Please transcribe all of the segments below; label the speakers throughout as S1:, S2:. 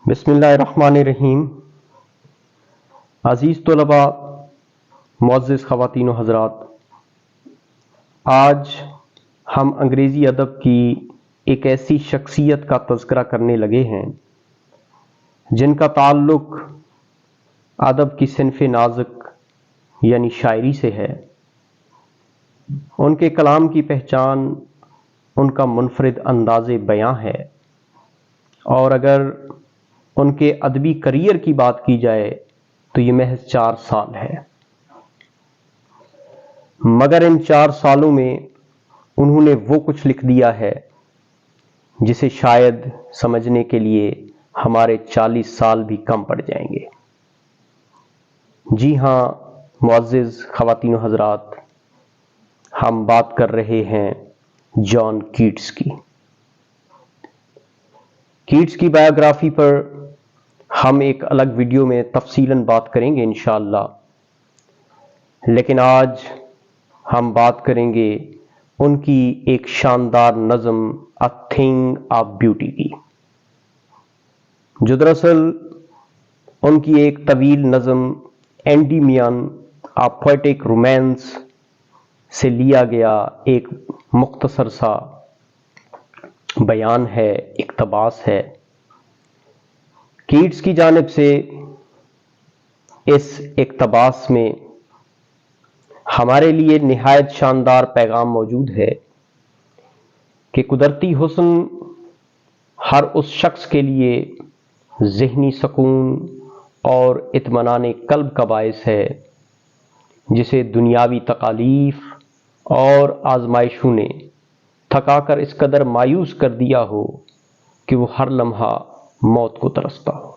S1: بسم اللہ الرحمن الرحیم۔ عزیز طلباء، معزز خواتین و حضرات، آج ہم انگریزی ادب کی ایک ایسی شخصیت کا تذکرہ کرنے لگے ہیں جن کا تعلق ادب کی صنف نازک یعنی شاعری سے ہے۔ ان کے کلام کی پہچان ان کا منفرد انداز بیاں ہے، اور اگر ان کے ادبی کریئر کی بات کی جائے تو یہ محض 4 سال ہے، مگر ان 4 سالوں میں انہوں نے وہ کچھ لکھ دیا ہے جسے شاید سمجھنے کے لیے ہمارے 40 سال بھی کم پڑ جائیں گے۔ جی ہاں معزز خواتین و حضرات، ہم بات کر رہے ہیں جان کیٹس کی۔ کیٹس کی بایوگرافی پر ہم ایک الگ ویڈیو میں تفصیلاً بات کریں گے انشاءاللہ، لیکن آج ہم بات کریں گے ان کی ایک شاندار نظم اے تھنگ آف بیوٹی کی، جو دراصل ان کی ایک طویل نظم اینڈیمین اے پوئٹک رومانس سے لیا گیا ایک مختصر سا بیان ہے، اقتباس ہے۔ کیٹس کی جانب سے اس اقتباس میں ہمارے لیے نہایت شاندار پیغام موجود ہے کہ قدرتی حسن ہر اس شخص کے لیے ذہنی سکون اور اطمینان قلب کا باعث ہے جسے دنیاوی تکالیف اور آزمائشوں نے تھکا کر اس قدر مایوس کر دیا ہو کہ وہ ہر لمحہ موت کو ترستا ہو۔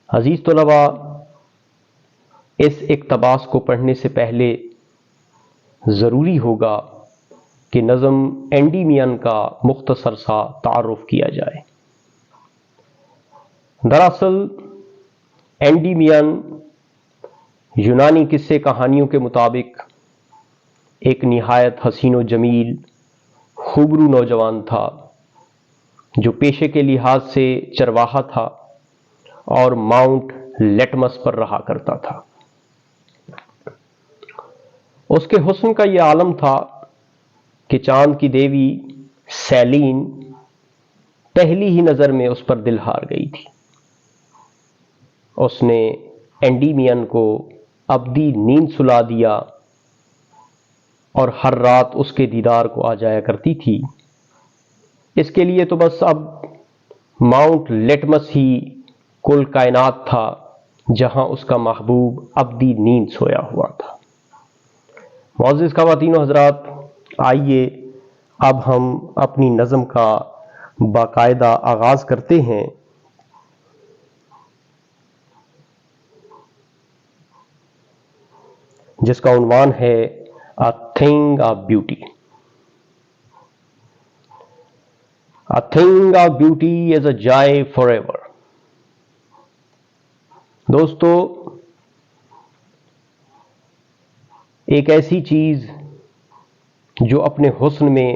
S1: عزیز طلباء، اس اقتباس کو پڑھنے سے پہلے ضروری ہوگا کہ نظم اینڈیمین کا مختصر سا تعارف کیا جائے۔ دراصل اینڈیمین یونانی قصے کہانیوں کے مطابق ایک نہایت حسین و جمیل خوبرو نوجوان تھا جو پیشے کے لحاظ سے چرواہا تھا اور ماؤنٹ لیٹمس پر رہا کرتا تھا۔ اس کے حسن کا یہ عالم تھا کہ چاند کی دیوی سیلین پہلی ہی نظر میں اس پر دل ہار گئی تھی۔ اس نے اینڈیمین کو ابدی نیند سلا دیا اور ہر رات اس کے دیدار کو آ جایا کرتی تھی۔ اس کے لیے تو بس اب ماؤنٹ لیٹمس ہی کل کائنات تھا جہاں اس کا محبوب ابدی نیند سویا ہوا تھا۔ معزز خواتین و حضرات، آئیے اب ہم اپنی نظم کا باقاعدہ آغاز کرتے ہیں۔ جس کا عنوان ہے a thing of beauty. A thing of beauty is a joy forever۔ دوستو، ایک ایسی چیز جو اپنے حسن میں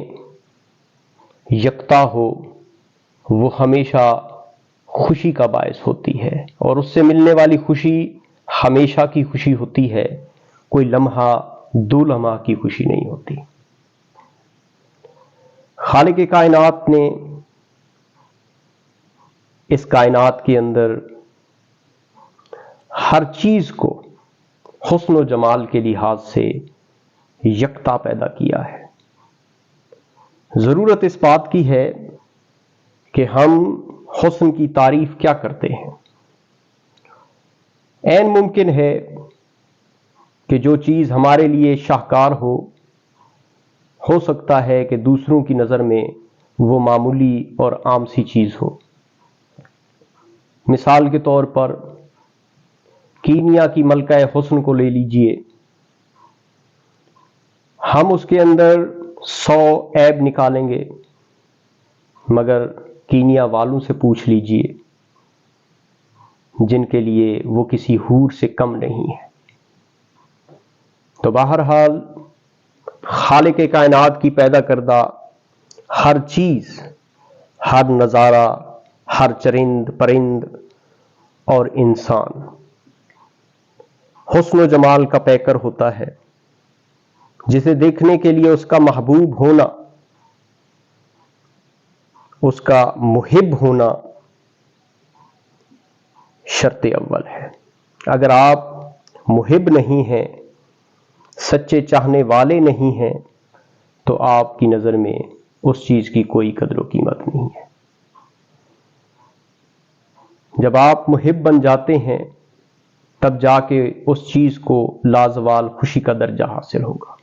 S1: یکتا ہو وہ ہمیشہ خوشی کا باعث ہوتی ہے، اور اس سے ملنے والی خوشی ہمیشہ کی خوشی ہوتی ہے، کوئی لمحہ دو لمحہ کی خوشی نہیں ہوتی۔ خالق کائنات نے اس کائنات کے اندر ہر چیز کو حسن و جمال کے لحاظ سے یکتا پیدا کیا ہے۔ ضرورت اس بات کی ہے کہ ہم حسن کی تعریف کیا کرتے ہیں۔ عین ممکن ہے کہ جو چیز ہمارے لیے شاہکار ہو سکتا ہے کہ دوسروں کی نظر میں وہ معمولی اور عام سی چیز ہو۔ مثال کے طور پر کینیا کی ملکہ حسن کو لے لیجئے، ہم اس کے اندر 100 عیب نکالیں گے، مگر کینیا والوں سے پوچھ لیجئے جن کے لیے وہ کسی حور سے کم نہیں ہے۔ تو بہرحال خالق کائنات کی پیدا کردہ ہر چیز، ہر نظارہ، ہر چرند پرند اور انسان حسن و جمال کا پیکر ہوتا ہے، جسے دیکھنے کے لیے اس کا محبوب ہونا، اس کا محب ہونا شرط اول ہے۔ اگر آپ محب نہیں ہیں، سچے چاہنے والے نہیں ہیں، تو آپ کی نظر میں اس چیز کی کوئی قدر و قیمت نہیں ہے۔ جب آپ محب بن جاتے ہیں تب جا کے اس چیز کو لازوال خوشی کا درجہ حاصل ہوگا۔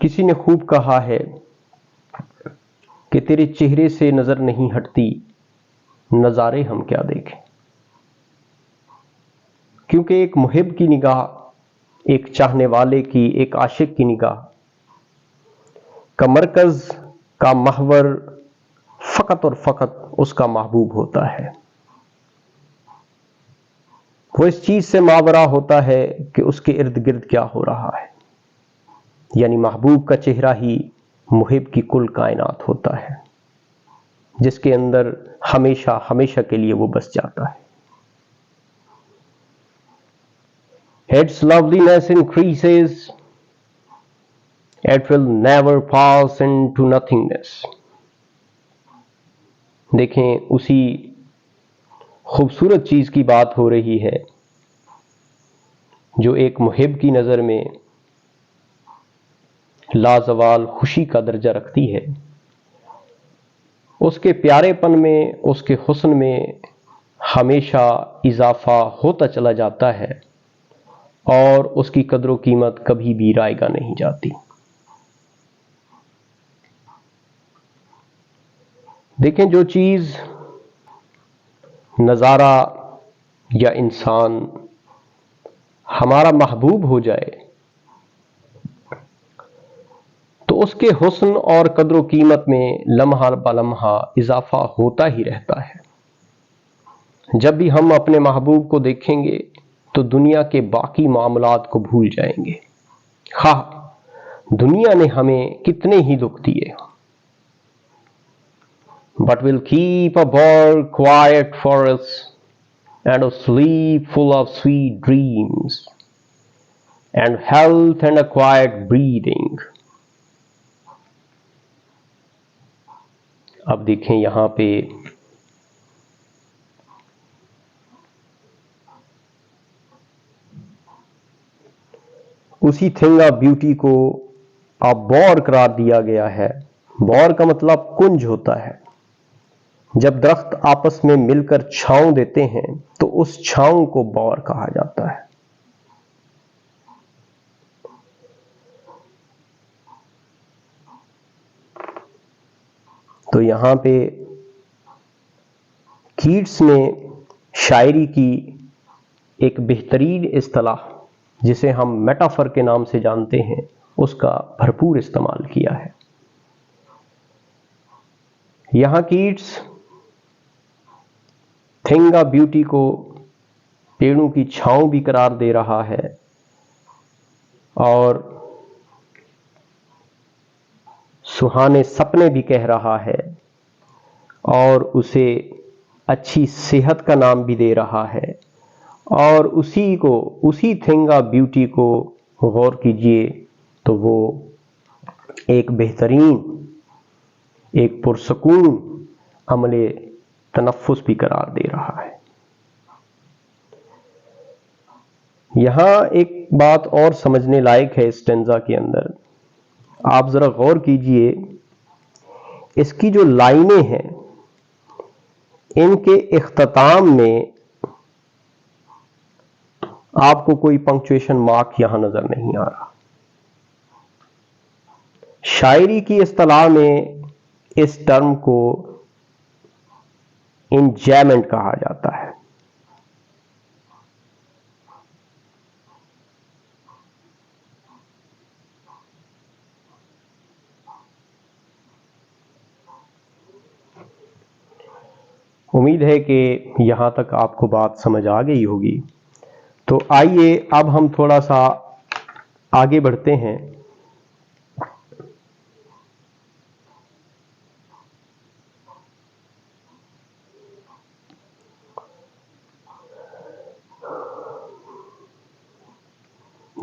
S1: کسی نے خوب کہا ہے کہ تیرے چہرے سے نظر نہیں ہٹتی، نظارے ہم کیا دیکھیں۔ کیونکہ ایک محب کی نگاہ، ایک چاہنے والے کی، ایک عاشق کی نگاہ کا مرکز، کا محور فقط اور فقط اس کا محبوب ہوتا ہے۔ وہ اس چیز سے ماورا ہوتا ہے کہ اس کے ارد گرد کیا ہو رہا ہے، یعنی محبوب کا چہرہ ہی محب کی کل کائنات ہوتا ہے، جس کے اندر ہمیشہ ہمیشہ کے لیے وہ بس جاتا ہے۔ Its loveliness increases, it will never pass into nothingness. دیکھیں، اسی خوبصورت چیز کی بات ہو رہی ہے جو ایک محب کی نظر میں لازوال خوشی کا درجہ رکھتی ہے۔ اس کے پیارے پن میں، اس کے حسن میں ہمیشہ اضافہ ہوتا چلا جاتا ہے، اور اس کی قدر و قیمت کبھی بھی رائگاں نہیں جاتی۔ دیکھیں، جو چیز نظارہ یا انسان ہمارا محبوب ہو جائے تو اس کے حسن اور قدر و قیمت میں لمحہ بلمحہ اضافہ ہوتا ہی رہتا ہے۔ جب بھی ہم اپنے محبوب کو دیکھیں گے تو دنیا کے باقی معاملات کو بھول جائیں گے، خواہ دنیا نے ہمیں کتنے ہی دکھ دیے۔ But we'll keep a world quiet for us and a sleep full of sweet dreams and health and a quiet breathing. اب دیکھیں یہاں پہ اسی تھنگ آف بیوٹی کو اب بور قرار دیا گیا ہے۔ بور کا مطلب کنج ہوتا ہے۔ جب درخت آپس میں مل کر چھاؤں دیتے ہیں تو اس چھاؤں کو بور کہا جاتا ہے۔ تو یہاں پہ کیٹس نے شاعری کی ایک بہترین اصطلاح، جسے ہم میٹافر کے نام سے جانتے ہیں، اس کا بھرپور استعمال کیا ہے۔ یہاں کیٹس تھنگ آف بیوٹی کو پیڑوں کی چھاؤں بھی قرار دے رہا ہے، اور سہانے سپنے بھی کہہ رہا ہے، اور اسے اچھی صحت کا نام بھی دے رہا ہے، اور اسی تھنگ آف بیوٹی کو غور کیجئے تو وہ ایک بہترین، ایک پرسکون عمل تنفس بھی قرار دے رہا ہے۔ یہاں ایک بات اور سمجھنے لائق ہے اس اسٹینزا کے اندر، آپ ذرا غور کیجئے، اس کی جو لائنیں ہیں ان کے اختتام میں آپ کو کوئی پنکچویشن مارک یہاں نظر نہیں آ رہا۔ شاعری کی اصطلاح میں اس ٹرم کو انجوائمنٹ کہا جاتا ہے۔ امید ہے کہ یہاں تک آپ کو بات سمجھ آ گئی ہوگی۔ تو آئیے اب ہم تھوڑا سا آگے بڑھتے ہیں۔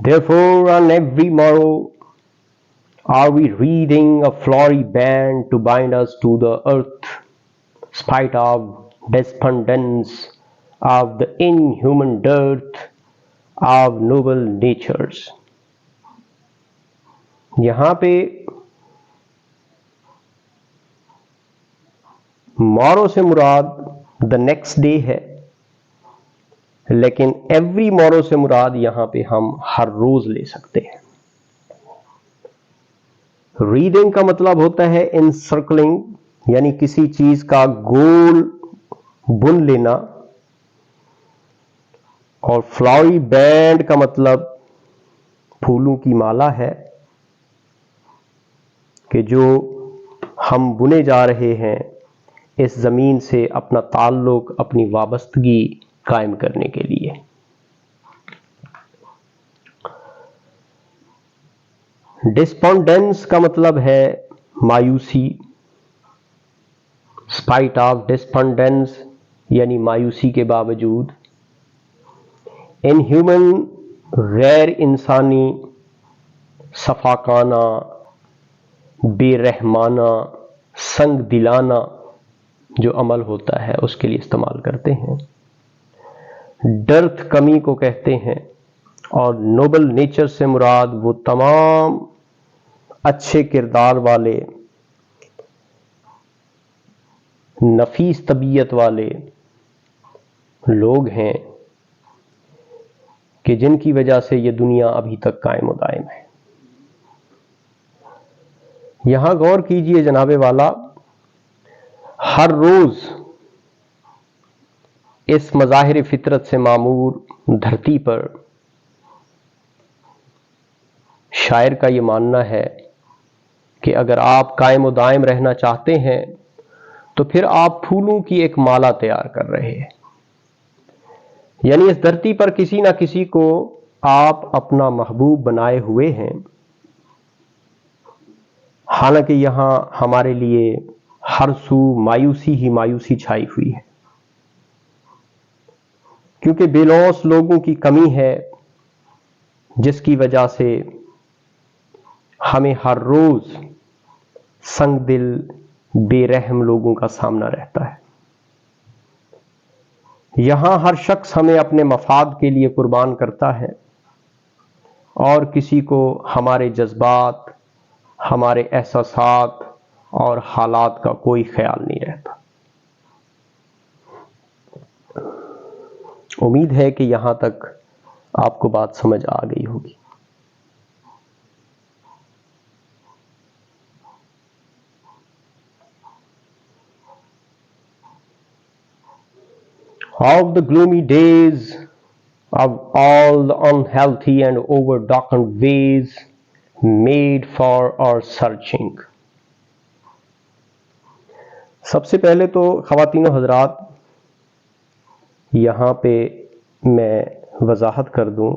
S1: Therefore, on every morrow are we reading a flowery band to bind us to the earth, spite of despondence of the inhuman dearth of noble natures. یہاں پہ مورو سے مراد دا نیکسٹ ڈے ہے، لیکن ایوری مورو سے مراد یہاں پہ ہم ہر روز لے سکتے ہیں. ریڈنگ کا مطلب ہوتا ہے انسرکلنگ، یعنی کسی چیز کا گول بن لینا، اور فلاوری بینڈ کا مطلب پھولوں کی مالا ہے کہ جو ہم بنے جا رہے ہیں اس زمین سے اپنا تعلق، اپنی وابستگی قائم کرنے کے لیے. ڈسپونڈنس کا مطلب ہے مایوسی. اسپائٹ آف ڈسپونڈنس یعنی مایوسی کے باوجود. انہیومن غیر انسانی، صفاقانہ، بے رحمانہ، سنگ دلانہ جو عمل ہوتا ہے اس کے لیے استعمال کرتے ہیں. ڈرتھ کمی کو کہتے ہیں، اور نوبل نیچر سے مراد وہ تمام اچھے کردار والے، نفیس طبیعت والے لوگ ہیں کہ جن کی وجہ سے یہ دنیا ابھی تک قائم و دائم ہے. یہاں غور کیجئے جناب والا، ہر روز اس مظاہر فطرت سے معمور دھرتی پر شاعر کا یہ ماننا ہے کہ اگر آپ قائم و دائم رہنا چاہتے ہیں تو پھر آپ پھولوں کی ایک مالا تیار کر رہے ہیں. یعنی اس دھرتی پر کسی نہ کسی کو آپ اپنا محبوب بنائے ہوئے ہیں، حالانکہ یہاں ہمارے لیے ہر سو مایوسی ہی مایوسی چھائی ہوئی ہے، کیونکہ بے لوث لوگوں کی کمی ہے، جس کی وجہ سے ہمیں ہر روز سنگ دل، بے رحم لوگوں کا سامنا رہتا ہے. یہاں ہر شخص ہمیں اپنے مفاد کے لیے قربان کرتا ہے، اور کسی کو ہمارے جذبات، ہمارے احساسات اور حالات کا کوئی خیال نہیں رہتا. امید ہے کہ یہاں تک آپ کو بات سمجھ آ گئی ہوگی. Of the gloomy days, of all the unhealthy and over-darkened ways made for our searching. سب سے پہلے تو خواتین و حضرات یہاں پہ میں وضاحت کر دوں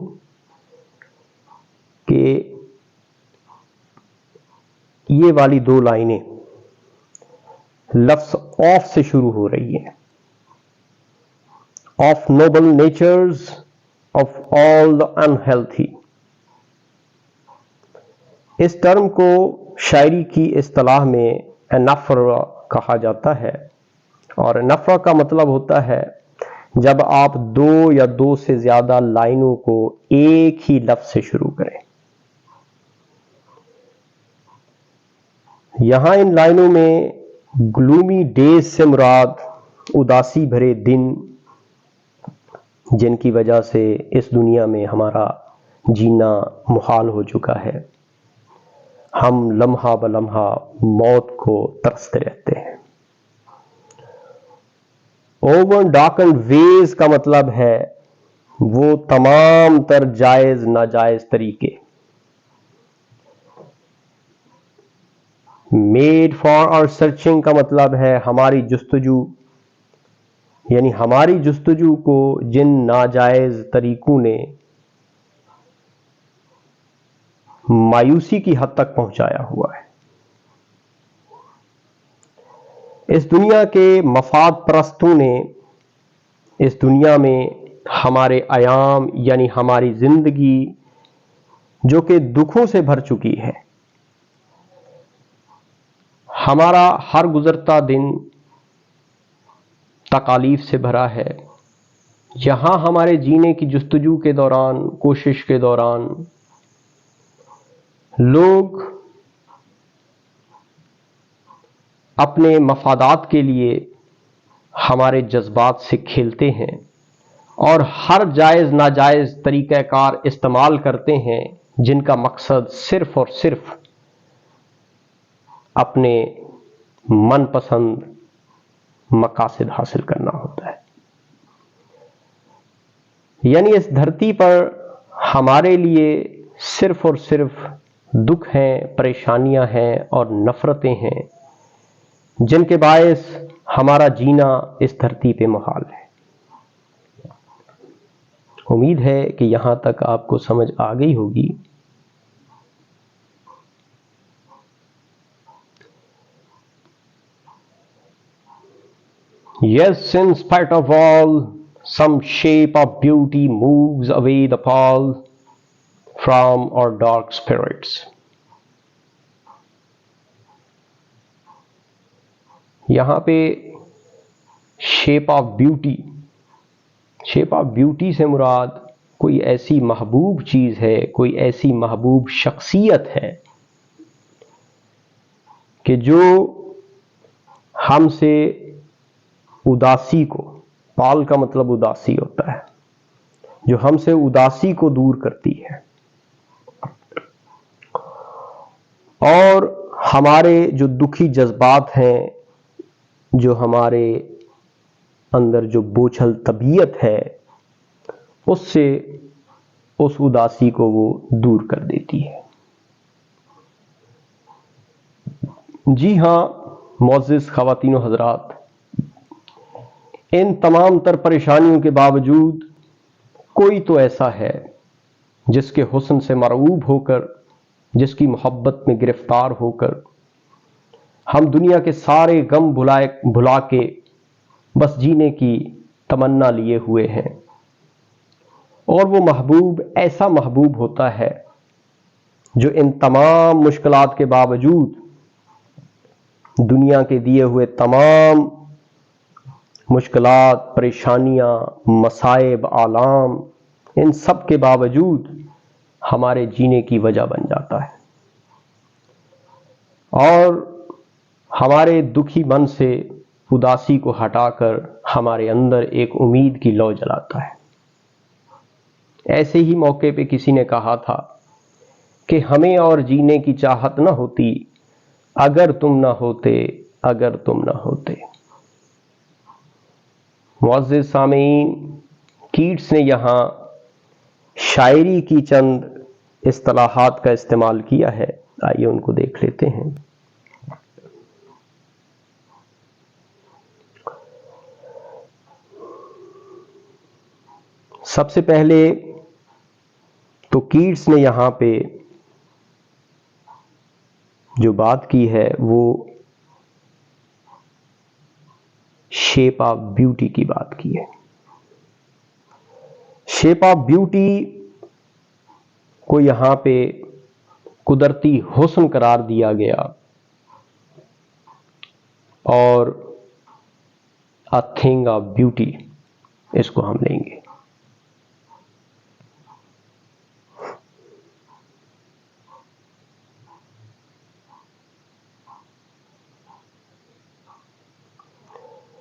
S1: کہ یہ والی دو لائنیں لفظ آف سے شروع ہو رہی ہیں. Of noble natures, of all the unhealthy. اس ٹرم کو شاعری کی اصطلاح میں انفرا کہا جاتا ہے، اور انفرا کا مطلب ہوتا ہے جب آپ دو یا دو سے زیادہ لائنوں کو ایک ہی لفظ سے شروع کریں. یہاں ان لائنوں میں گلومی ڈیز سے مراد اداسی بھرے دن، جن کی وجہ سے اس دنیا میں ہمارا جینا محال ہو چکا ہے. ہم لمحہ بلمحہ موت کو ترستے رہتے ہیں. اوور ڈارکنڈ ویز کا مطلب ہے وہ تمام تر جائز ناجائز طریقے. میڈ فار اور سرچنگ کا مطلب ہے ہماری جستجو، یعنی ہماری جستجو کو جن ناجائز طریقوں نے مایوسی کی حد تک پہنچایا ہوا ہے. اس دنیا کے مفاد پرستوں نے اس دنیا میں ہمارے ایام یعنی ہماری زندگی جو کہ دکھوں سے بھر چکی ہے. ہمارا ہر گزرتا دن تکالیف سے بھرا ہے. یہاں ہمارے جینے کی جستجو کے دوران، کوشش کے دوران، لوگ اپنے مفادات کے لیے ہمارے جذبات سے کھیلتے ہیں اور ہر جائز ناجائز طریقہ کار استعمال کرتے ہیں، جن کا مقصد صرف اور صرف اپنے من پسند مقاصد حاصل کرنا ہوتا ہے. یعنی اس دھرتی پر ہمارے لیے صرف اور صرف دکھ ہیں، پریشانیاں ہیں اور نفرتیں ہیں، جن کے باعث ہمارا جینا اس دھرتی پہ محال ہے. امید ہے کہ یہاں تک آپ کو سمجھ آ گئی ہوگی. Yes, in spite of all, some shape of beauty moves away the pall from our dark spirits. یہاں پہ شیپ آف بیوٹی سے مراد کوئی ایسی محبوب چیز ہے، کوئی ایسی محبوب شخصیت ہے کہ جو ہم سے اداسی کو، پال کا مطلب اداسی ہوتا ہے، جو ہم سے اداسی کو دور کرتی ہے اور ہمارے جو دکھی جذبات ہیں، جو ہمارے اندر جو بوجھل طبیعت ہے، اس سے اس اداسی کو وہ دور کر دیتی ہے. جی ہاں معزز خواتین و حضرات، ان تمام تر پریشانیوں کے باوجود کوئی تو ایسا ہے جس کے حسن سے مرعوب ہو کر، جس کی محبت میں گرفتار ہو کر ہم دنیا کے سارے غم بھلا کے بس جینے کی تمنا لیے ہوئے ہیں. اور وہ محبوب ایسا محبوب ہوتا ہے جو ان تمام مشکلات کے باوجود دنیا کے دیے ہوئے تمام مشکلات، پریشانیاں، مصائب، آلام، ان سب کے باوجود ہمارے جینے کی وجہ بن جاتا ہے اور ہمارے دکھی من سے اداسی کو ہٹا کر ہمارے اندر ایک امید کی لو جلاتا ہے. ایسے ہی موقع پہ کسی نے کہا تھا کہ ہمیں اور جینے کی چاہت نہ ہوتی اگر تم نہ ہوتے، اگر تم نہ ہوتے. معزز سامعین، کیٹس نے یہاں شاعری کی چند اصطلاحات کا استعمال کیا ہے، آئیے ان کو دیکھ لیتے ہیں. سب سے پہلے تو کیٹس نے یہاں پہ جو بات کی ہے وہ شیپ آف بیوٹی کی بات کی ہے. شیپ آف بیوٹی کو یہاں پہ قدرتی حسن قرار دیا گیا اور a thing of beauty اس کو ہم لیں گے.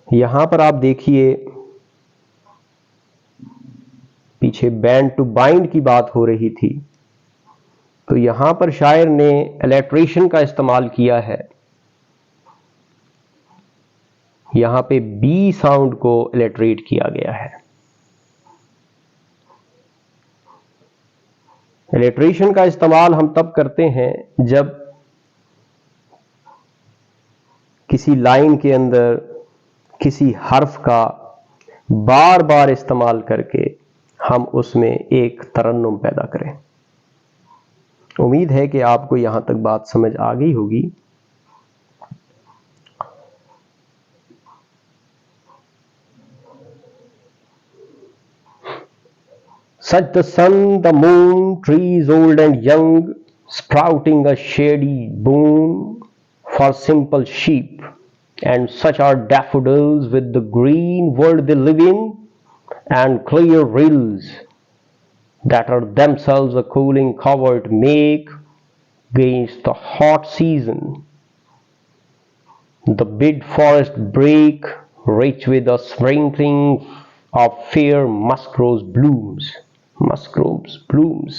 S1: یہاں پر آپ دیکھیے پیچھے بینڈ ٹو بائنڈ کی بات ہو رہی تھی، تو یہاں پر شاعر نے الیٹریشن کا استعمال کیا ہے. یہاں پہ بی ساؤنڈ کو الیٹریٹ کیا گیا ہے. الیٹریشن کا استعمال ہم تب کرتے ہیں جب کسی لائن کے اندر کسی حرف کا بار بار استعمال کر کے ہم اس میں ایک ترنم پیدا کریں. امید ہے کہ آپ کو یہاں تک بات سمجھ آ گئی ہوگی. Such the sun, the moon, trees old and young, sprouting a shady boon for simple sheep, and such are daffodils with the green world they live in, and clear rills that are themselves a cooling covert make against the hot season. The bid forest brake, rich with a sprinkling of fair muskrose blooms. muskrose blooms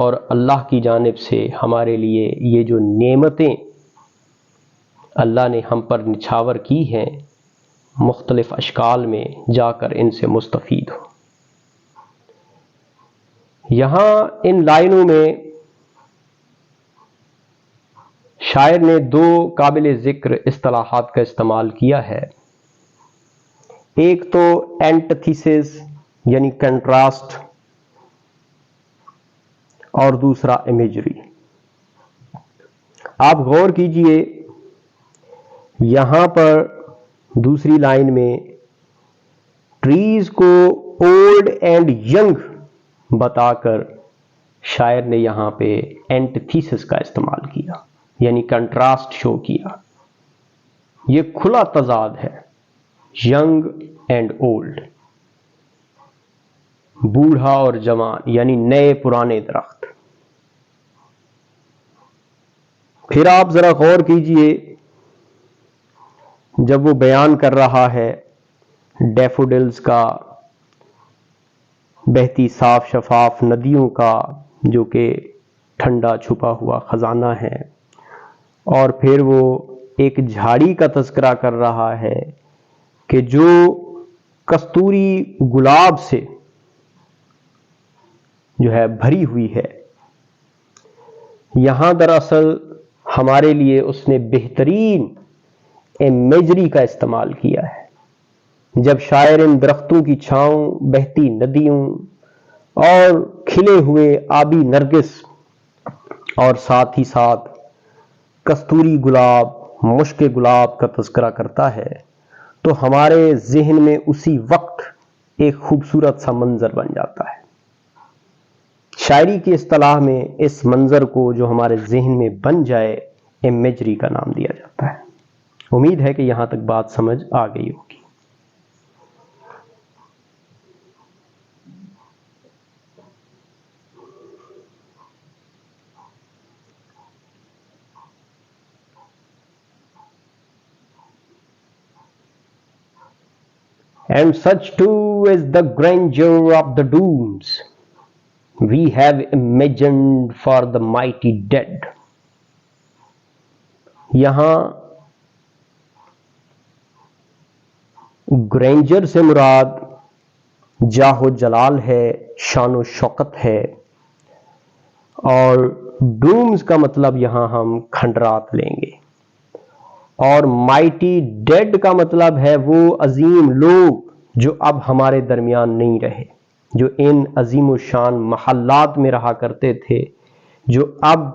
S1: اور اللہ کی جانب سے ہمارے لیے یہ جو نعمتیں اللہ نے ہم پر نچھاور کی ہیں مختلف اشکال میں، جا کر ان سے مستفید ہو۔ یہاں ان لائنوں میں شاعر نے دو قابل ذکر اصطلاحات کا استعمال کیا ہے، ایک تو اینٹتھیسس یعنی کنٹراسٹ، اور دوسرا امیجری۔ آپ غور کیجئے، یہاں پر دوسری لائن میں ٹریز کو اولڈ اینڈ ینگ بتا کر شاعر نے یہاں پہ اینٹتھیسس کا استعمال کیا، یعنی کنٹراسٹ شو کیا۔ یہ کھلا تضاد ہے، ینگ اینڈ اولڈ، بوڑھا اور جوان، یعنی نئے پرانے درخت۔ پھر آپ ذرا غور کیجئے، جب وہ بیان کر رہا ہے ڈیفوڈلز کا، بہتی صاف شفاف ندیوں کا جو کہ ٹھنڈا چھپا ہوا خزانہ ہے، اور پھر وہ ایک جھاڑی کا تذکرہ کر رہا ہے کہ جو کستوری گلاب سے جو ہے بھری ہوئی ہے۔ یہاں دراصل ہمارے لیے اس نے بہترین امیجری کا استعمال کیا ہے، جب شاعر ان درختوں کی چھاؤں، بہتی ندیوں اور کھلے ہوئے آبی نرگس اور ساتھ ہی ساتھ کستوری گلاب، مشک گلاب کا تذکرہ کرتا ہے، تو ہمارے ذہن میں اسی وقت ایک خوبصورت سا منظر بن جاتا ہے۔ شاعری کی اصطلاح میں اس منظر کو جو ہمارے ذہن میں بن جائے امیجری کا نام دیا جاتا ہے۔ امید ہے کہ یہاں تک بات سمجھ آ گئی ہوگی۔ And such too is the grandeur of the dooms we have imagined for the mighty dead. یہاں گرینجر سے مراد جاہ و جلال ہے، شان و شوکت ہے، اور ڈومز کا مطلب یہاں ہم کھنڈرات لیں گے، اور مائٹی ڈیڈ کا مطلب ہے وہ عظیم لوگ جو اب ہمارے درمیان نہیں رہے، جو ان عظیم و شان محلات میں رہا کرتے تھے، جو اب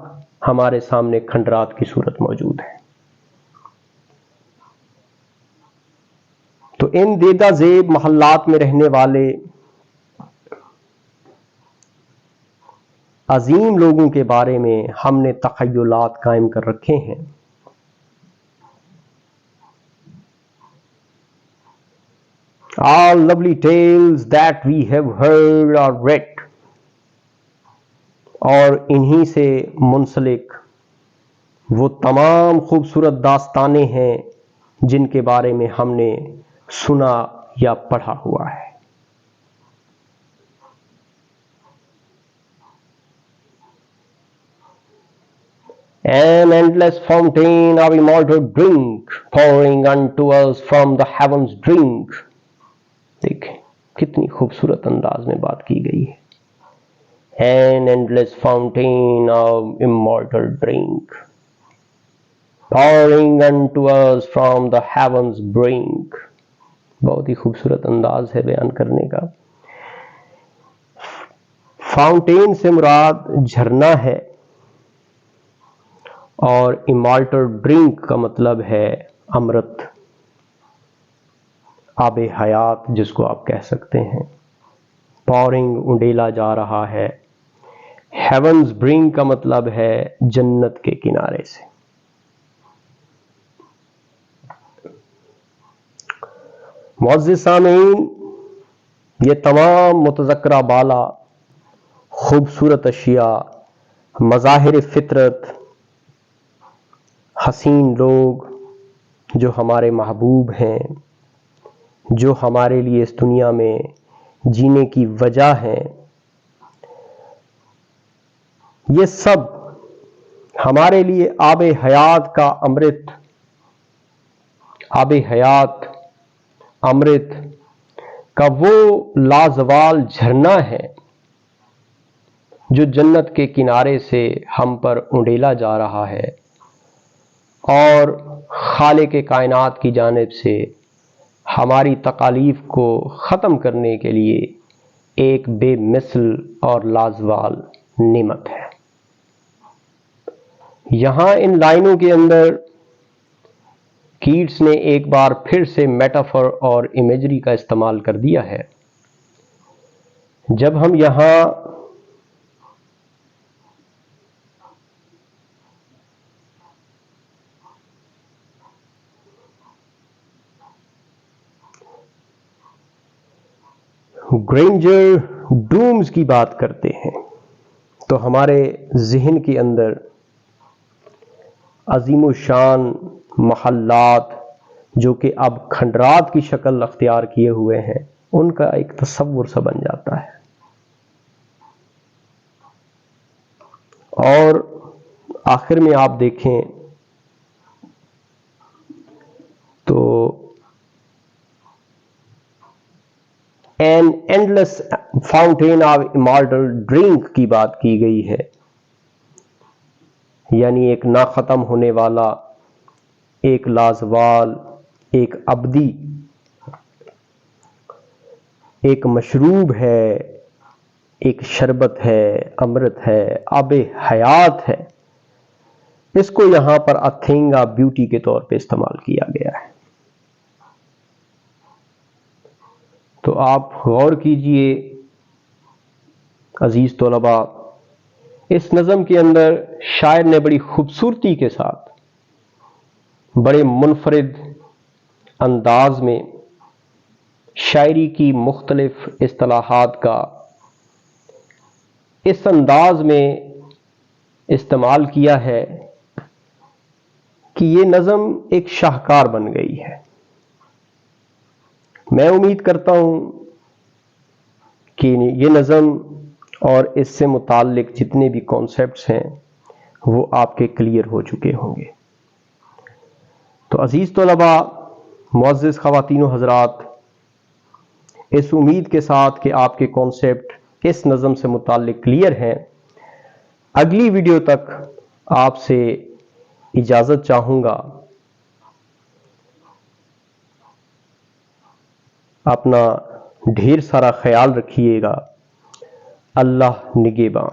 S1: ہمارے سامنے کھنڈرات کی صورت موجود ہے۔ تو ان دیدہ زیب محلات میں رہنے والے عظیم لوگوں کے بارے میں ہم نے تخیلات قائم کر رکھے ہیں۔ All lovely tales that we have heard or read، اور انہی سے منسلک وہ تمام خوبصورت داستانیں ہیں جن کے بارے میں ہم نے سنا یا پڑھا ہوا ہے۔ An endless fountain of immortal drink pouring unto us from the heavens drink۔ دیکھیں کتنی خوبصورت انداز میں بات کی گئی ہے۔ An endless fountain of immortal drink pouring unto us from the heavens brink۔ بہت ہی خوبصورت انداز ہے بیان کرنے کا۔ فاؤنٹین سے مراد جھرنا ہے، اور immortal drink کا مطلب ہے امرت، آب حیات جس کو آپ کہہ سکتے ہیں۔ پورنگ انڈیلا جا رہا ہے، ہیونز برنگ کا مطلب ہے جنت کے کنارے سے۔ معزز سامعین، یہ تمام متذکرہ بالا خوبصورت اشیاء، مظاہر فطرت، حسین لوگ جو ہمارے محبوب ہیں، جو ہمارے لیے اس دنیا میں جینے کی وجہ ہیں، یہ سب ہمارے لیے آب حیات کا امرت، آب حیات امرت کا وہ لازوال جھرنا ہے جو جنت کے کنارے سے ہم پر انڈیلا جا رہا ہے، اور خالق کائنات کی جانب سے ہماری تکالیف کو ختم کرنے کے لیے ایک بے مثل اور لازوال نعمت ہے۔ یہاں ان لائنوں کے اندر کیٹس نے ایک بار پھر سے میٹافر اور امیجری کا استعمال کر دیا ہے۔ جب ہم یہاں گرینجر ڈومز کی بات کرتے ہیں تو ہمارے ذہن کے اندر عظیم الشان محلات جو کہ اب کھنڈرات کی شکل اختیار کیے ہوئے ہیں، ان کا ایک تصور سا بن جاتا ہے۔ اور آخر میں آپ دیکھیں تو an endless fountain of immortal drink کی بات کی گئی ہے، یعنی ایک نہ ختم ہونے والا، ایک لازوال، ایک ابدی، ایک مشروب ہے، ایک شربت ہے، امرت ہے، آب حیات ہے۔ اس کو یہاں پر اے تھنگ آف بیوٹی کے طور پہ استعمال کیا گیا ہے۔ تو آپ غور کیجئے عزیز طلباء، اس نظم کے اندر شاعر نے بڑی خوبصورتی کے ساتھ، بڑے منفرد انداز میں شاعری کی مختلف اصطلاحات کا اس انداز میں استعمال کیا ہے کہ یہ نظم ایک شاہکار بن گئی ہے۔ میں امید کرتا ہوں کہ یہ نظم اور اس سے متعلق جتنے بھی کانسیپٹس ہیں وہ آپ کے کلیئر ہو چکے ہوں گے۔ تو عزیز طلباء، معزز خواتین و حضرات، اس امید کے ساتھ کہ آپ کے کانسیپٹ اس نظم سے متعلق کلیئر ہیں، اگلی ویڈیو تک آپ سے اجازت چاہوں گا۔ اپنا ڈھیر سارا خیال رکھیے گا۔ اللہ نگہباں۔